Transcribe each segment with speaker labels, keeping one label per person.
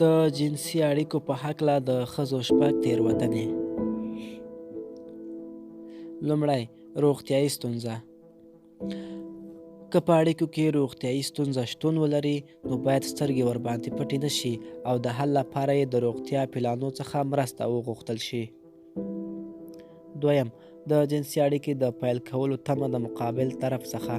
Speaker 1: د جنسي اړیکو په هکله د ښځو شپږ تېروتنې. لومړی، روغتیایي ستونزه. که په اړیکو کې روغتیایي ستونزه شتون ولري، نو باید سترګې ورباندې پټې نه شي او د حل لپاره یې د روغتیا پلانو څخه مرسته وغوښتل شي. دویم، د جنسي اړیکې د پیل کولو تمه د مقابل طرف څخه.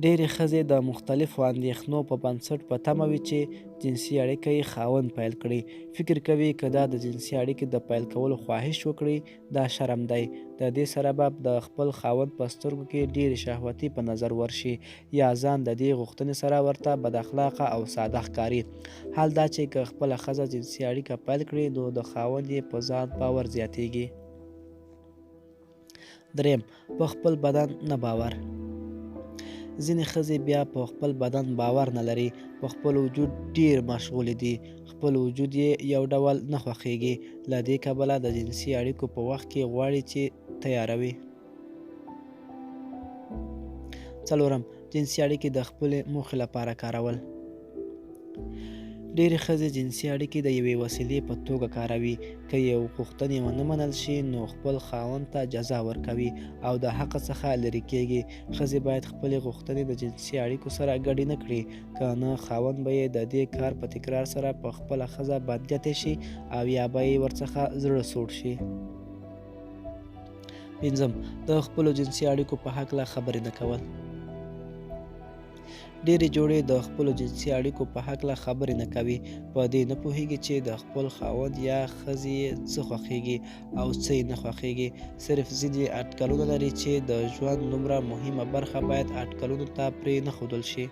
Speaker 1: ډېرې ښځې د مختلفو اندېښنو په بنسټ په تمه وي چې جنسي اړیکه یې خاوند پیل کړي. فکر کوي که دا د جنسي اړیکې د پیل کولو خواهش وکړي، دا شرم دی. د دې سره به د خپل خاوند په سترګو کې ډېرې شهوتي په نظر ورشي، یا ځان د دې غوښتنې سره ورته بد اخلاقه او ساده ښکاري. حال دا چې که خپله ښځه جنسي اړیکه پیل کړي، نو د خاوند یې په ځان باور زیاتیږي. دریم، په خپل بدن نه باور. ځینې ښځې بیا په خپل بدن باور نه لري، په خپل وجود ډېر مشغولې دي، خپل وجود یې یو ډول نه خوښیږي. له دې کبله د جنسي اړیکو په وخت کې غواړي چې تیاروي. څلورم، جنسي اړیکې د خپلې موخې لپاره کارول. ډېرې ښځې جنسي اړیکې د یوې وسیلې په توګه کاروي. که یو غوښتنې ونه منل شي، نو خپل خاوند ته جزا ورکوي او د حق څخه لرې کېږي. ښځې باید خپلې غوښتنې د جنسي اړیکو سره ګډې نه کړي، که نه خاوند به یې د دې کار په تکرار سره په خپله ښځه بندیته شي او یا به یې ورڅخه زړه سوړ شي. پنځم، د خپلو جنسي اړیکو په هکله خبرې نه کول. ډېرې جوړې د خپلو جنسي اړیکو په هکله خبرې نه کوي، په دې نه پوهېږي چې د خپل خاوند یا ښځې یې څه خوښېږي او څه یې نه خوښېږي. صرف ځینې اټکلونه لري چې د ژوند دومره مهمه برخه باید اټکلونو ته پرې نه ښودل شي.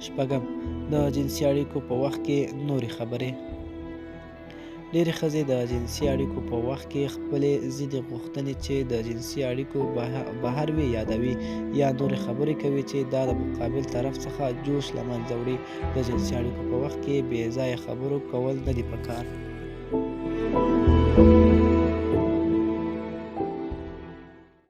Speaker 1: شپږم، د جنسي اړیکو په وخت کې نورې خبرې. ډېرې ښځې د جنسي اړیکو په وخت کې خپلې ځینې غوښتنې چې د جنسي اړیکو بهر وي یادوي، یا نورې خبرې کوي چې دا د مقابل طرف څخه جوش له منځه وړي. د جنسي اړیکو په وخت کې بې ځایه خبرو کول نه دي پکار.